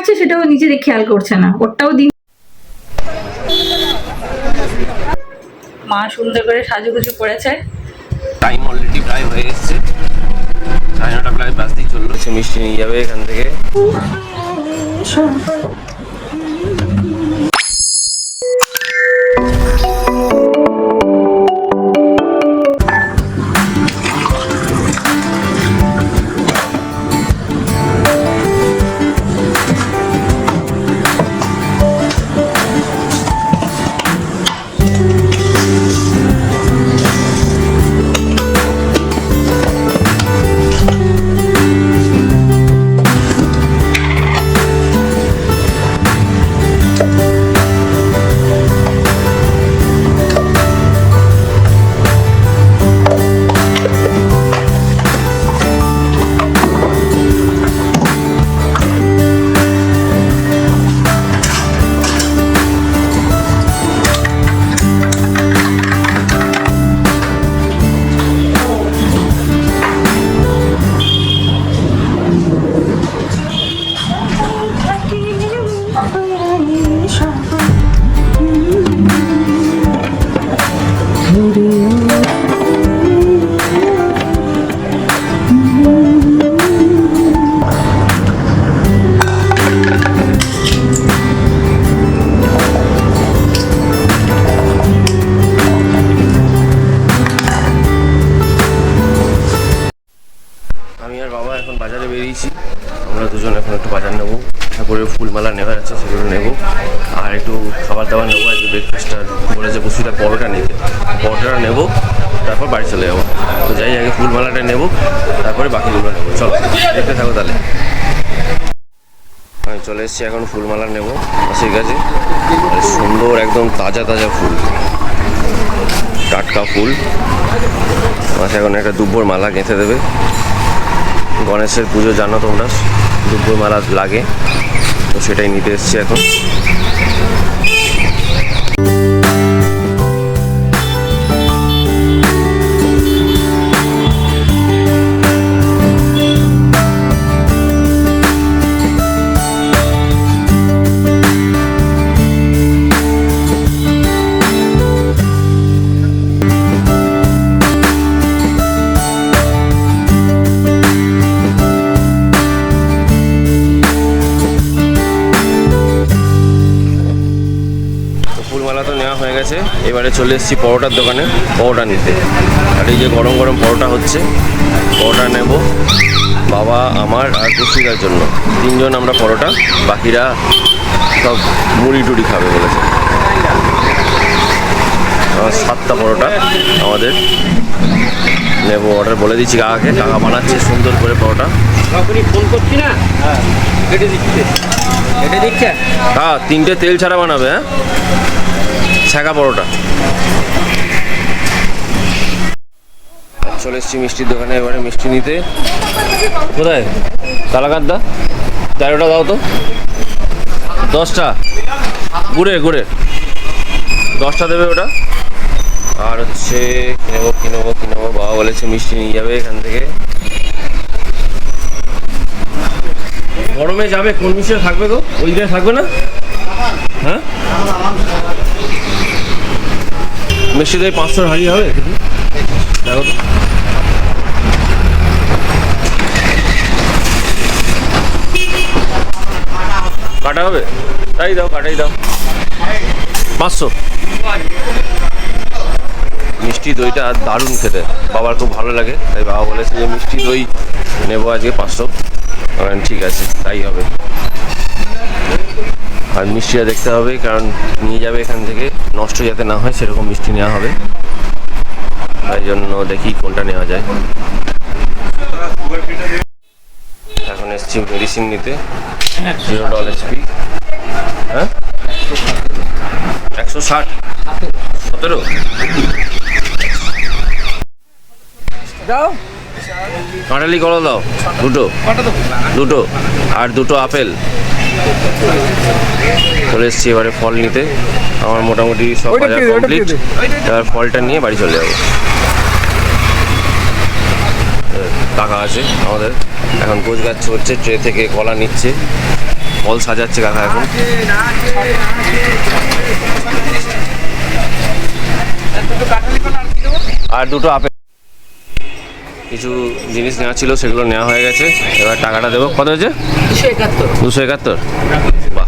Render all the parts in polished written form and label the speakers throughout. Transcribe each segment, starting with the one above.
Speaker 1: খাচ্ছে সেটাও নিজেদের খেয়াল করছে না, ওটাও দিন। মা সুন্দর করে সাজুগুজু করেছে।
Speaker 2: টাইম অলরেডি প্রায় হয়ে এসছে, 9:30 প্রায় বাজতেই চললো। মিষ্টি নিয়ে যাবে এখান থেকে। আমি আর বাবা এখন বাজারে বেরিয়েছি। আমরা দুজন এখন একটু বাজার নেবো, ঠাকুরের ফুলমালা নেওয়ার আছে সেগুলো নেবো, আর একটু খাবার দাবার নেবো। আজকে ব্রেকফাস্টটা বলেছে বসুটা পরোটা নিতে, পরোটাটা নেবো, তারপর বাড়ি চলে যাবো। তো যাই আগে ফুলমালাটা নেবো, তারপরে বাকিগুলো নেবো। চলো দেখতে থাকো তাহলে। আমি চলে এসেছি এখন ফুলমালা নেবো মাসির কাছে। সুন্দর একদম তাজা তাজা ফুল, টাটকা ফুল। মাসে এখন একটা দুব্বর মালা গেঁথে দেবে। গণেশের পুজো জানো তোমরা, দুব্বর মালা লাগে, তো সেটাই নিতে এসেছি এখন। ফুলমালা তো নেওয়া হয়ে গেছে, এবারে চলে এসেছি পরোটার দোকানে পরোটা নিতে। আর এই যে গরম গরম পরোটা হচ্ছে, পরোটা নেব বাবা, আমার আর পুষ্টিকার জন্য। তিনজন আমরা পরোটা, বাকিরা সব মুড়ি টুড়ি খাবে বলেছে। 7টা পরোটা আমাদের নেব, অর্ডার বলে দিচ্ছি কাকাকে, কাকা বানাচ্ছে সুন্দর করে পরোটা।
Speaker 3: ফোন করছি না, কেটে দিচ্ছে, কেটে দিচ্ছে।
Speaker 2: হ্যাঁ, 3টে তেল ছাড়া বানাবে। হ্যাঁ, ছ্যাঁকা পরোটা। চলে এসেছি মিষ্টির দোকানে এবারে মিষ্টি নিতে। কোথায় কালাকাঁদটা? 13টা দাও তো, 10টা গুড়ে গুড়ে 10টা দেবে ওটা। আর হচ্ছে কি নেবো বাবা বলেছে মিষ্টি নিয়ে যাবে এখান থেকে। গরমে যাবে, কোন মিষ্টিটা থাকবে গো? ওই দিকে থাকবে না? হ্যাঁ, মিষ্টি দই 500 হাড়ি হবে, দেখো তো। কাটা হবে? তাই দাও, কাটাই দাও। 500। মিষ্টি দইটা দারুণ খেতে, বাবার খুব ভালো লাগে, তাই বাবা বলেছে যে মিষ্টি দই নেবো আজকে 500। ঠিক আছে, তাই হবে। আর মিষ্টিটা দেখতে হবে, কারণ নিয়ে যাবে এখান থেকে, নষ্ট যাতে না হয় সেরকম মিষ্টি নেওয়া হবে। তাই জন্য দেখি কোনটা নেওয়া যায়। এখন এসছি মেডিসিন নিতে, জিরোডল HP। হ্যাঁ, 160, 17
Speaker 3: দাও,
Speaker 2: কাঁঠালি কলা দাও দুটো, আর 2টো আপেল। চলে এসছি এবারে ফল নিতে। আমার মোটামুটি সব বাজার কমপ্লিট, এবার ফলটা নিয়ে বাড়ি চলে যাবো। কাকা আছে আমাদের, এখন গোছ গাছ হচ্ছে, ট্রে থেকে কলা নিচ্ছে। ফল সাজাচ্ছে কাকা এখন। আর দুটো আপেল, কিছু জিনিস নেওয়া ছিল সেগুলো নেওয়া হয়ে গেছে। এবার টাকাটা দেবো। কত হয়েছে? 271। বাহ,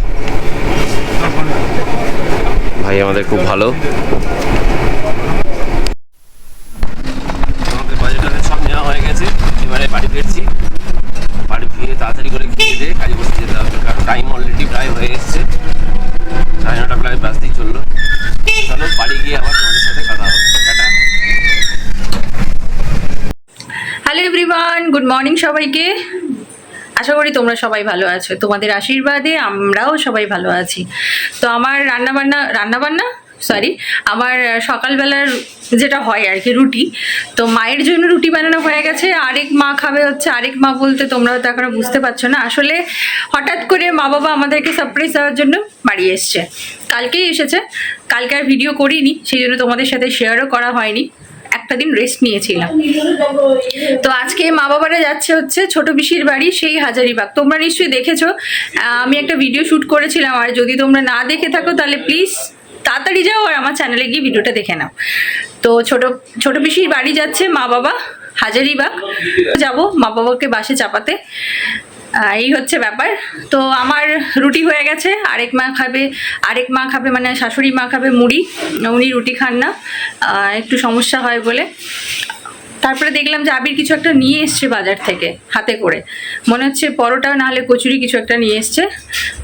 Speaker 2: ভাই আমাদের খুব ভালো। আমাদের বাজেটাতে সব নেওয়া হয়ে গেছে। এবারে বাড়ি ফিরছি। বাড়ি ফিরে তাড়াতাড়ি করে খেয়ে দিয়ে কাজে বসে যেতে হবে, কারণ টাইম অলরেডি প্রায় হয়ে এসছে। 9:30 প্রায় বাজতেই চললো। চলো বাড়ি গিয়ে আবার তোমাদের সাথে কথা হবে। Tata.
Speaker 1: Hello everyone, good morning সবাইকে। আশা করি তোমরা সবাই ভালো আছো, তোমাদের আশীর্বাদে আমরাও সবাই ভালো আছি। তো আমার আমার সকালবেলার যেটা হয় আর কি, রুটি। তো মায়ের জন্য রুটি বানানো হয়ে গেছে, আরেক মা খাবে হচ্ছে। আরেক মা বলতে তোমরা তো এখনো বুঝতে পারছো না, আসলে হঠাৎ করে মা বাবা আমাদেরকে সারপ্রাইজ দেওয়ার জন্য বাড়ি এসছে। কালকেই এসেছে, কালকে আর ভিডিও করিনি, সেই জন্য তোমাদের সাথে শেয়ারও করা হয়নি, একটা দিন রেস্ট নিয়েছিলাম। তো আজকে মা বাবারা যাচ্ছে হচ্ছে ছোট পিসির বাড়ি, সেই হাজারিবাগ। তোমরা নিশ্চয়ই দেখেছো, আমি একটা ভিডিও শ্যুট করেছিলাম। আর যদি তোমরা না দেখে থাকো তাহলে প্লিজ তাড়াতাড়ি যাও আর আমার চ্যানেলে গিয়ে ভিডিওটা দেখে নাও। তো ছোট পিসির বাড়ি যাচ্ছে মা বাবা, হাজারিবাগ যাব মা বাবাকে বাসে চাপাতে। এই হচ্ছে ব্যাপার। তো আমার রুটি হয়ে গেছে, আরেক মা খাবে মানে শাশুড়ি মা খাবে মুড়ি, উনি রুটি খান না, একটু সমস্যা হয় বলে। তারপরে দেখলাম যে আবির কিছু একটা নিয়ে এসছে বাজার থেকে হাতে করে, মনে হচ্ছে পরোটা নাহলে কচুরি কিছু একটা নিয়ে এসছে।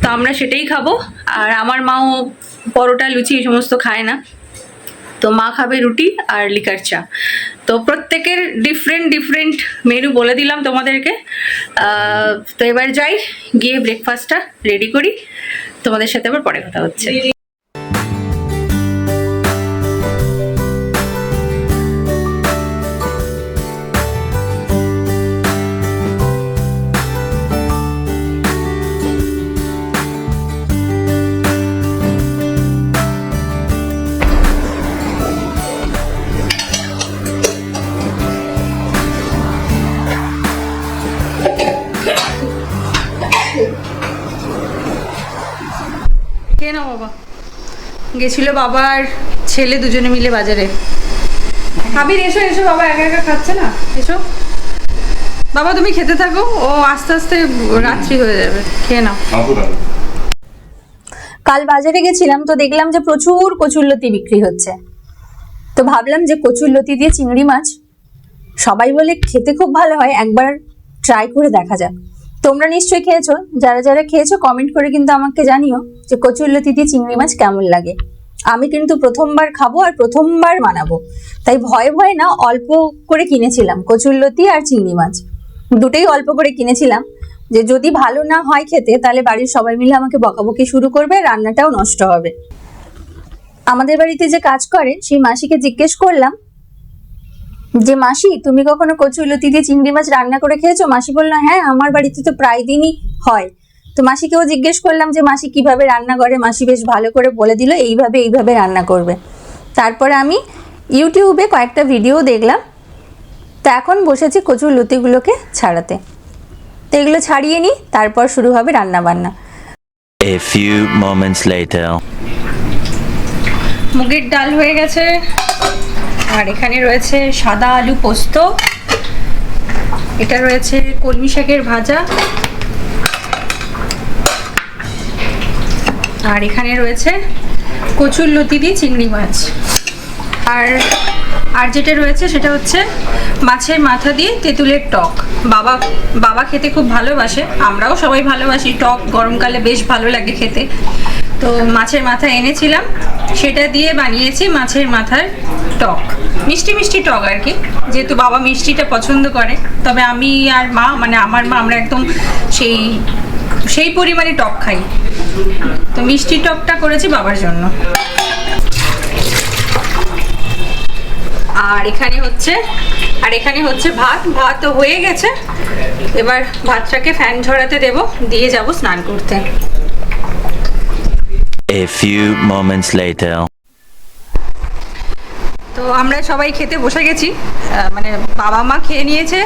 Speaker 1: তো আমরা সেটাই খাবো। আর আমার মাও পরোটা লুচি এই সমস্ত খায় না, তো মা খাবে রুটি আর লিকার চা। তো প্রত্যেকের ডিফারেন্ট মেনু বলে দিলাম তোমাদেরকে। তো এবার যাই, গিয়ে ব্রেকফাস্টটা রেডি করি, তোমাদের সাথে আবার পরে কথা হচ্ছে। কে না বাবা গেছিল, বাবা আর ছেলে দুজনে মিলে বাজারে। আবির এসো এসো, বাবা একা একা খাচ্ছে না, এসো বাবা, তুমি খেতে থাকো, ও আস্তে আস্তে রাত্রি হয়ে যাবে, খেয়ে নাও।
Speaker 4: কাল বাজারে গেছিলাম, তো দেখলাম যে প্রচুর কচুরলতি বিক্রি হচ্ছে। তো ভাবলাম যে কচুরলতি দিয়ে চিংড়ি মাছ, সবাই বলে খেতে খুব ভালো হয়, একবার ট্রাই করে দেখা যাক। তোমরা নিশ্চয়ই খেয়েছো, যারা যারা খেয়েছো কমেন্ট করে কিন্তু আমাকে জানিও যে কচুরলতি দিয়ে চিংড়ি মাছ কেমন লাগে। আমি কিন্তু প্রথমবার খাবো আর প্রথমবার বানাবো, তাই ভয়ে ভয়ে না অল্প করে কিনেছিলাম কচুরলতি আর চিংড়ি মাছ, দুটোই অল্প করে কিনেছিলাম, যে যদি ভালো না হয় খেতে তাহলে বাড়ির সবাই মিলে আমাকে বকাবকি শুরু করবে, রান্নাটাও নষ্ট হবে। আমাদের বাড়িতে যে কাজ করে সেই মাসিকে জিজ্ঞেস করলাম যে মাসি তুমি কখনো কচুরলতি দিয়ে চিংড়ি মাছ রান্না করে খেয়েছো? মাসি বললো হ্যাঁ, আমার বাড়িতে তো প্রায় দিনই হয়। তো মাসিকেও জিজ্ঞেস করলাম যে মাসি কিভাবে রান্না করে, মাসি বেশ ভালো করে বলে দিল এইভাবে রান্না করবে। তারপরে আমি ইউটিউবে কয়েকটা ভিডিও দেখলাম, তো এখন বসেছি কচুরলতিগুলোকে ছাড়াতে। তো এগুলো ছাড়িয়ে নিই, তারপর শুরু হবে রান্না বান্না।
Speaker 5: A few moments later.
Speaker 1: মুগের ডাল হয়ে গেছে, আর এখানে রয়েছে সাদা আলু পোস্ত, এটা রয়েছে কলমি শাকের ভাজা, আর এখানে রয়েছে কচুরলতি দিয়ে চিংড়ি মাছ, আর যেটা রয়েছে সেটা হচ্ছে মাছের মাথা দিয়ে তেঁতুলের টক। বাবা খেতে খুব ভালোবাসে, আমরাও সবাই ভালোবাসি, টক গরমকালে বেশ ভালো লাগে খেতে। তো মাছের মাথা এনেছিলাম, সেটা দিয়ে বানিয়েছি মাছের মাথার টক, মিষ্টি টক আর কি, যেহেতু বাবা মিষ্টিটা পছন্দ করে। তবে আমি আর মা, মানে আমার মা, আমরা একদম সেই পরিমাণে টক খাই, তো মিষ্টি টকটা করেছি বাবার জন্য। আর এখানে হচ্ছে ভাত হয়ে গেছে। এবার ভাতটাকে ফ্যান ঝরাতে দেব, দিয়ে যাব স্নান করতে।
Speaker 5: A few moments later.
Speaker 1: তো আমরা সবাই খেতে বসে গেছি, মানে বাবা মা খেয়ে নিয়েছে,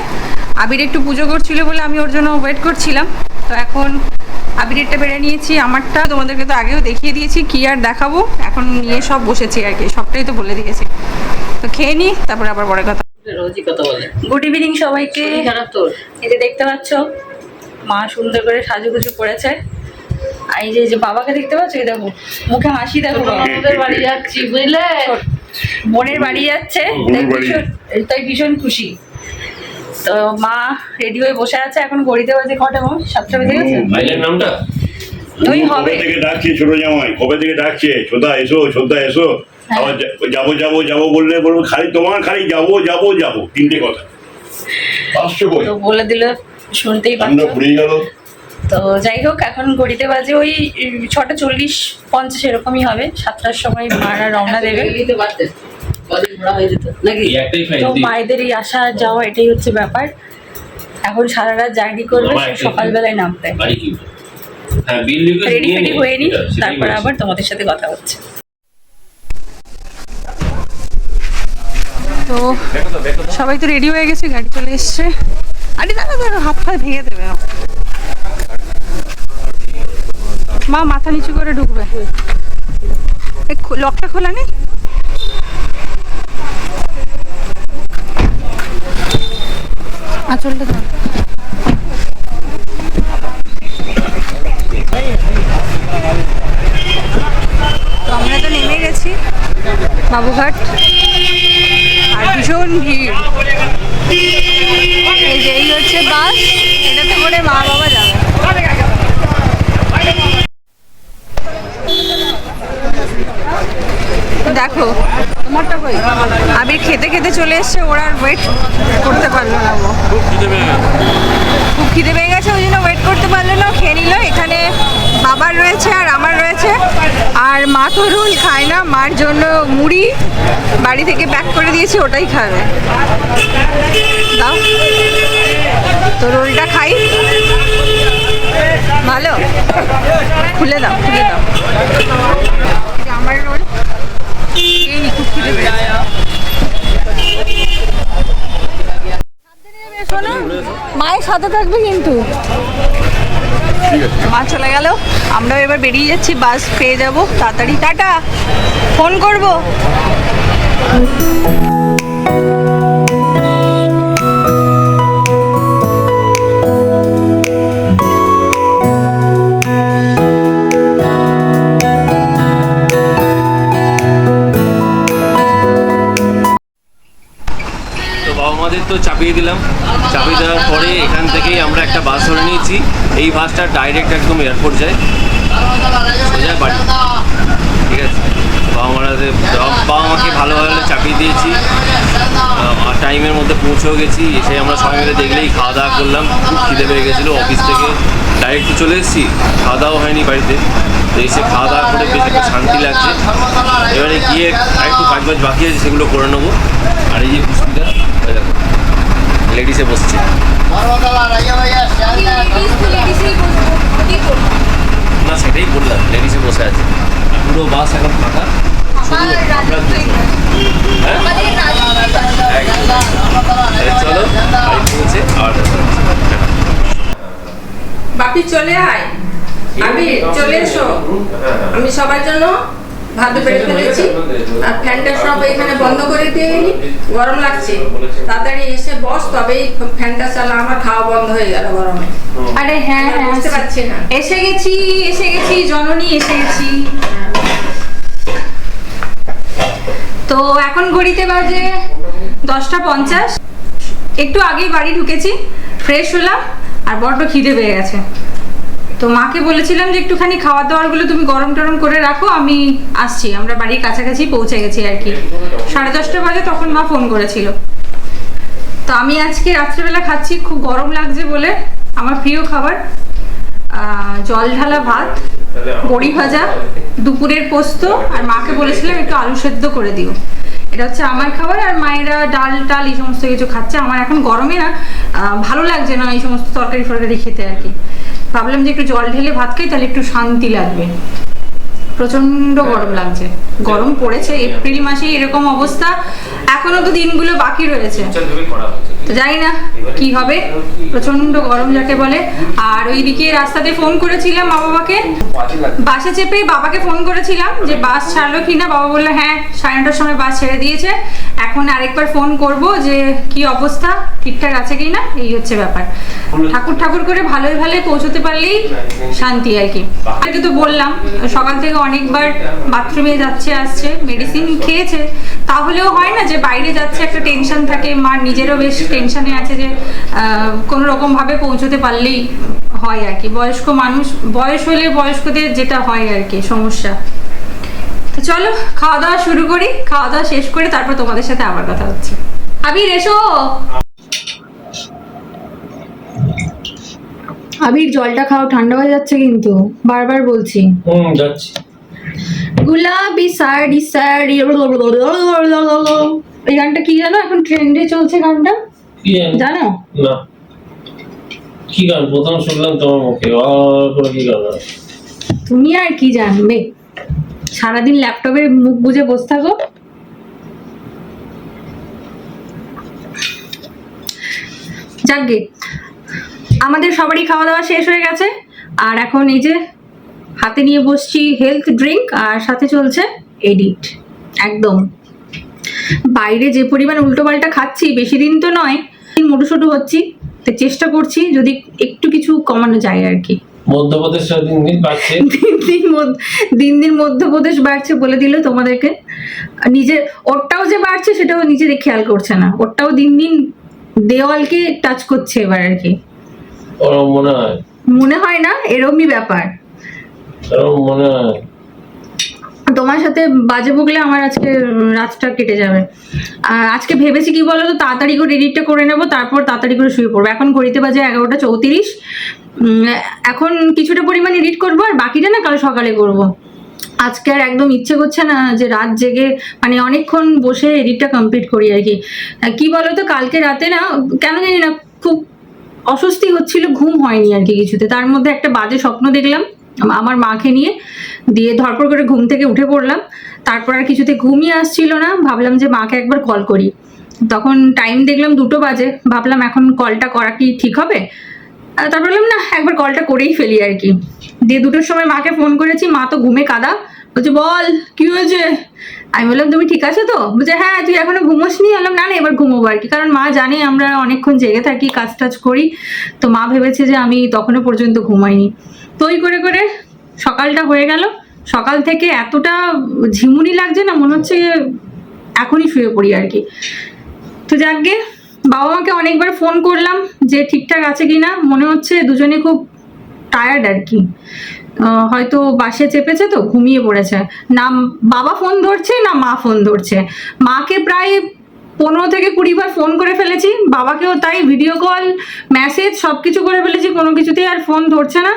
Speaker 1: আবির একটু পুজো করছিল বলে আমি ওর জন্য ওয়েট করছিলাম। তো এখন আবিরেরটা বেড়ে নিয়েছি, আমারটা তোমাদেরকে তো আগেও দেখিয়ে দিয়েছি, কি আর দেখাবো, এখন নিয়ে সব বসেছি আর কি, সবটাই তো বলে দিয়েছি। তো খেয়ে নিই, তারপরে আবার পরে কথা।
Speaker 3: রোজই কথা বলে।
Speaker 1: গুড ইভিনিং সবাইকে।
Speaker 3: খারাপ তোর?
Speaker 1: এই যে দেখতে পাচ্ছ মা সুন্দর করে সাজুগুজু করেছে, আর এই যে বাবাকে দেখতে পাচ্ছ, এই দেখো মুখে হাসি, দেখো
Speaker 3: আমাদের বাড়ি যাচ্ছি বুঝলে,
Speaker 1: বোনের বাড়ি যাচ্ছে, তাই ভীষণ খুশি। তো মা রেডি হয়ে বসে আছে, এখন ঘড়িতে বাজে কটা? 7টা বেজে গেছে।
Speaker 2: মাইলের নামটা
Speaker 1: ওই হবে।
Speaker 6: কবে থেকে ডাকছে ছোট জামাই, কবে থেকে ডাকছে ছোদা এসো, ছোদা এসো। আবার যাবো যাবো যাবো বললে বলবো খালি তোমার, খালি যাবো যাবো যাবো, তিনটে কথা। আসছো কই?
Speaker 1: তো বলে দিলে শুনতেই
Speaker 6: ঠান্ডা
Speaker 1: পাচ্ছ।
Speaker 6: ফুরিয়ে গেল।
Speaker 1: তো যাই হোক, এখন ঘড়িতে বাজে ওই 6:40-50 এরকমই হবে। 7টার সময় মারা রওনা দেবে।
Speaker 3: দিতে পারতেন, কদিন ঘোরা হয়ে যেত নাকি? একটাই
Speaker 1: তো মায়েদের এই আসা যাওয়া এটাই হচ্ছে ব্যাপার। এখন সারা রাত জার্নি করবে, সেই সকালবেলায় নামবে।
Speaker 2: বাড়ি কি? হ্যাঁ, বিল
Speaker 1: রেডি ফেডি হয়ে নি, তারপরে আবার তোমাদের সাথে কথা হচ্ছে। তো সবাই তো রেডি হয়ে গেছে, গাড়ি চলে এসছে। আরে দাদা দাদা, হাত পা ভেঙে দেবে। মা মাথা নিচু করে ঢুকবে, লকটা খোলা নেই। আঁচলটা ধর। তো আমরা তো নেমে গেছি বাবুঘাট, আর ভীষণ ভিড়। এই যে এই হচ্ছে বাস, এটাতে করে মা বাবা যাবে। দেখো তোমারটা কই? আবির খেতে খেতে চলে এসছে, ওরা আর ওয়েট করতে পারলো না। ও খুব খিদে পেয়ে গেছে, ওই জন্য ওয়েট করতে পারলো না, খেয়ে নিল। এখানে বাবার রয়েছে আর আমার রয়েছে, আর মা তো রোল খায় না, মার জন্য মুড়ি বাড়ি থেকে প্যাক করে দিয়েছি, ওটাই খাবে। দাও তো, রোলটা খাই। ভালো, খুলে দাও খুলে দাও। এই যে আমার রোল, এই খুব খিদে পেয়েছে। শোনো, মায়ের সাথে থাকবে কিন্তু। মা চলে গেল, আমরাও এবার বেরিয়ে যাচ্ছি, বাস পেয়ে যাব তাড়াতাড়ি। টাটা, ফোন করব।
Speaker 2: আমাদের তো চাপিয়ে দিলাম, চাপিয়ে দেওয়ার পরে এখান থেকেই আমরা একটা বাস ধরে নিয়েছি। এই বাসটা ডাইরেক্ট একদম এয়ারপোর্ট যায়, সোজা বাড়ি। ঠিক আছে, বাবা মাকে ভালোভাবে চাপিয়ে দিয়েছি, টাইমের মধ্যে পৌঁছেও গেছি। এসে আমরা সবাই মিলে দেখলেই খাওয়া দাওয়া করলাম, খুব খিদে পেয়ে গেছিলো। অফিস থেকে ডাইরেক্ট চলে এসেছি, খাওয়া দাওয়া হয়নি বাড়িতে। তো এসে খাওয়া দাওয়া করে বেশ একটু শান্তি লাগছে। এবারে গিয়ে আরেকটু কাজ বাজ বাকি আছে, সেগুলো করে নেবো। আর এই যে পুষ্পিতা দেখো লেডিসে বসছে, না সেটাই বললাম, লেডিসে বসে আছে। পুরো বাস এখন ফাঁকা, শুধু আমরা দুজন। চলো বাড়ি পৌঁছে আর
Speaker 7: বাপি চলে আয়, আমি চলে এসো। আমি সবার জন্য ভাত বেড়ে ফেলেছি, আর ফ্যানটা সব এখানে বন্ধ করে দিয়ে এলি, গরম লাগছে। তাড়াতাড়ি এসে বস, তবেই ফ্যানটা চালা, আমার খাওয়া বন্ধ হয়ে গেল গরমে।
Speaker 1: আরে হ্যাঁ হ্যাঁ,
Speaker 7: বুঝতে পারছি না।
Speaker 1: এসে গেছি জননী, এসে গেছি। তো এখন ঘড়িতে বাজে 10:50। একটু আগেই বাড়ি ঢুকেছি, ফ্রেশ হলাম, আর বড্ড খিদে পেয়ে গেছে। তো মাকে বলেছিলাম যে একটুখানি খাওয়া দাওয়ারগুলো তুমি গরম টরম করে রাখো, আমি আসছি। আমরা বাড়ির কাছাকাছি পৌঁছে গেছি আর কি। 10:30 বাজে তখন মা ফোন করেছিল। তো আমি আজকে রাত্রেবেলা খাচ্ছি, খুব গরম লাগছে বলে আমার প্রিয় খাবার জল ঢালা ভাত, বড়ি ভাজা, দুপুরের পোস্ত, আর মাকে বলেছিলাম একটু আলু সেদ্ধ করে দিও। এটা হচ্ছে আমার খাবার, আর মায়েরা ডাল টাল এই সমস্ত কিছু খাচ্ছে। আমার এখন গরমে না ভালো লাগছে না এই সমস্ত তরকারি ফরকারি খেতে আর কি। ভাবলাম যে একটু জল ঢেলে ভাত খাই, তাহলে একটু শান্তি লাগবে। প্রচন্ড গরম লাগছে, গরম পড়েছে। এপ্রিল মাসে এরকম অবস্থা, এখনো তো দিনগুলো বাকি রয়েছে। তো জানি না কি হবে, প্রচন্ড গরম যাকে বলে। আর ওইদিকে রাস্তাতে ফোন করেছিলাম মা বাবাকে, বাসে চেপে বাবাকে ফোন করেছিলাম যে বাস ছাড়লো কিনা। বাবা বললো হ্যাঁ 9:30টার সময় বাস ছেড়ে দিয়েছে। এখন আরেকবার ফোন করব যে কি অবস্থা, ঠিকঠাক আছে কিনা, এই হচ্ছে ব্যাপার। ঠাকুর ঠাকুর করে ভালোই ভালোই পৌঁছতে পারলেই শান্তি আর কি। আগে তো বললাম সকাল থেকে অনেকবার বাথরুমে যাচ্ছে আসছে, মেডিসিন খেয়েছে, তাহলেও হয় না যে বাইরে যাচ্ছে একটা টেনশন থাকে। মার নিজেরও বেশ টেনশনে আছে যে কোনো রকম ভাবে পৌঁছতে পারলেই হয় আর কি। বয়স্ক মানুষ, বয়স হলে বয়স্কদের যেটা হয় আর কি সমস্যা। তো চলো খাওয়া দাওয়া শুরু করি, খাওয়া দাওয়া শেষ করে তারপর তোমাদের সাথে আবার কথা হচ্ছে। আবির এসো, আবির জলটা খাও, ঠান্ডা হয়ে যাচ্ছে কিন্তু, বারবার বলছি।
Speaker 3: যাচ্ছি।
Speaker 1: গুলাবি শাড়ি শাড়ি, এই গানটা কি জানো, এখন ট্রেন্ডে চলছে গানটা, জানো?
Speaker 3: না কি গান প্রথম শুনলাম তোমার মুখে, কি গান?
Speaker 1: তুমি আর কি জানবে, সারাদিন ল্যাপটপে মুখ বুজে বসে থাকো। যাকগে, আমাদের সবারই খাওয়া দাওয়া শেষ হয়ে গেছে। আর এখন এই যে হাতে নিয়ে বসছি হেলথ ড্রিঙ্ক, আর সাথে চলছে এডিট। একদম বাইরে যে পরিমাণ উল্টো পাল্টা খাচ্ছি, বেশি দিন তো নয়, মোটুসোটু হচ্ছি, তো চেষ্টা করছি যদি একটু কিছু কমানো যায় আর কি।
Speaker 3: মধ্যপ্রদেশ দিন দিন বাড়ছে,
Speaker 1: দিন দিন মধ্যপ্রদেশ বাড়ছে বলে দিল তোমাদেরকে। নিজের ওরটাও যে বাড়ছে সেটাও নিজেদের খেয়াল করছে না, ওরটাও দিন দিন দেওয়ালকে টাচ করছে এবার আর কি।
Speaker 3: ওরম মনে হয়,
Speaker 1: মনে হয় না, এরমই ব্যাপার।
Speaker 3: ওরম মনে হয়।
Speaker 1: তোমার সাথে বাজে বকলে আমার আজকে রাতটা কেটে যাবে। আর আজকে ভেবেছি কি বলো তো, তাড়াতাড়ি করে এডিটটা করে নেবো, তারপর তাড়াতাড়ি করে শুয়ে পড়বো। এখন ঘড়িতে বাজে 11:34। এখন কিছুটা পরিমাণ এডিট করবো, আর বাকিটা না কাল সকালে করব। আজকে আর একদম ইচ্ছে করছে না যে রাত জেগে মানে অনেকক্ষণ বসে এডিটটা কমপ্লিট করি আর কি। কি বলো তো, কালকে রাতে না কেন জানি না খুব অস্বস্তি হচ্ছিল, ঘুম হয়নি আর কি কিছুতে। তার মধ্যে একটা বাজে স্বপ্ন দেখলাম আমার মাকে নিয়ে, দিয়ে ধরপড় করে ঘুম থেকে উঠে পড়লাম। তারপর আর কিছুতে ঘুমই আসছিল না, ভাবলাম যে মাকে একবার কল করি। তখন টাইম দেখলাম 2টো বাজে, ভাবলাম এখন কলটা করা কি ঠিক হবে। তারপর বললাম না একবার কলটা করেই ফেলি আর কি। দিয়ে 2টোর সময় মাকে ফোন করেছি, মা তো ঘুমে কাদা, বলছে বল কি হয়েছে। আমি বললাম তুমি ঠিক আছো তো, বলছে হ্যাঁ তুই এখনো ঘুমোসনি। বললাম না না এবার ঘুমোবো আর কি, কারণ মা জানে আমরা অনেকক্ষণ জেগে থাকি, কাজ টাজ করি, তো মা ভেবেছে যে আমি তখনও পর্যন্ত ঘুমাইনি। তো ওই করে করে সকালটা হয়ে গেল। সকাল থেকে এতটা ঝিমুনি লাগছে না, মনে হচ্ছে এখনই শুয়ে পড়ি আর কি। তো যাকগে, বাবা মাকে অনেকবার ফোন করলাম যে ঠিকঠাক আছে কিনা, মনে হচ্ছে দুজনে খুব টায়ার্ড আর কি, হয়তো বাসে চেপেছে তো ঘুমিয়ে পড়েছে। না বাবা ফোন ধরছে না মা ফোন ধরছে। মাকে প্রায় 15 থেকে 20 বার ফোন করে ফেলেছি, বাবাকেও তাই, ভিডিও কল মেসেজ সব কিছু করে ফেলেছি, কোনো কিছুতেই আর ফোন ধরছে না।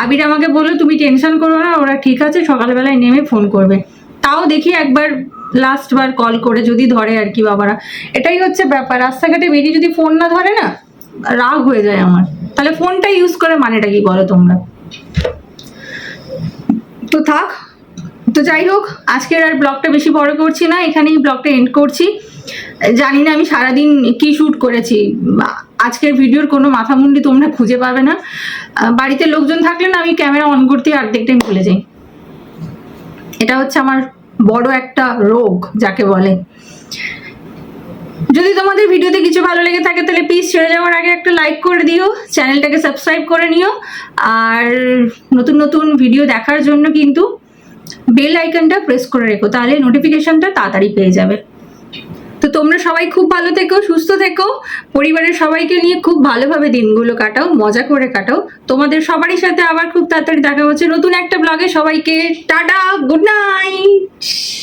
Speaker 1: আবির আমাকে বললো তুমি টেনশন করো না, ওরা ঠিক আছে, সকালবেলায় নেমে ফোন করবে। তাও দেখি একবার লাস্ট বার কল করে যদি ধরে আর কি বাবারা। এটাই হচ্ছে ব্যাপার, রাস্তাঘাটে বেরিয়ে যদি ফোন না ধরে না রাগ হয়ে যায় আমার। তাহলে ফোনটা ইউজ করে মানেটা কি বলো তোমরা? তো থাক, তো যাই হোক, আজকের আর ব্লগটা বেশি বড় করছি না, এখানেই ব্লগটা এন্ড করছি। জানি না আমি সারাদিন কি শ্যুট করেছি, আজকের ভিডিওর কোনো মাথামুন্ডি তোমরা খুঁজে পাবে না। বাড়িতে লোকজন থাকলে না আমি ক্যামেরা অন করতে অর্ধেক টাইম ভুলে যাই, এটা হচ্ছে আমার বড় একটা রোগ যাকে বলে। যদি তোমাদের ভিডিওতে কিছু ভালো লেগে থাকে তাহলে প্লিজ ছেড়ে যাওয়ার আগে একটা লাইক করে দিও, চ্যানেলটাকে সাবস্ক্রাইব করে নিও, আর নতুন নতুন ভিডিও দেখার জন্য কিন্তু বেল আইকনটা প্রেস করে রেখো, তাহলে নোটিফিকেশনটা তাড়াতাড়ি পেয়ে যাবে। তো তোমরা সবাই খুব ভালো থেকো, সুস্থ থেকো, পরিবারের সবাইকে নিয়ে খুব ভালোভাবে দিনগুলো কাটাও, মজা করে কাটাও। তোমাদের সবারই সাথে আবার খুব তাড়াতাড়ি দেখা হচ্ছে নতুন একটা ব্লগে। সবাইকে টাটা, গুড নাইট।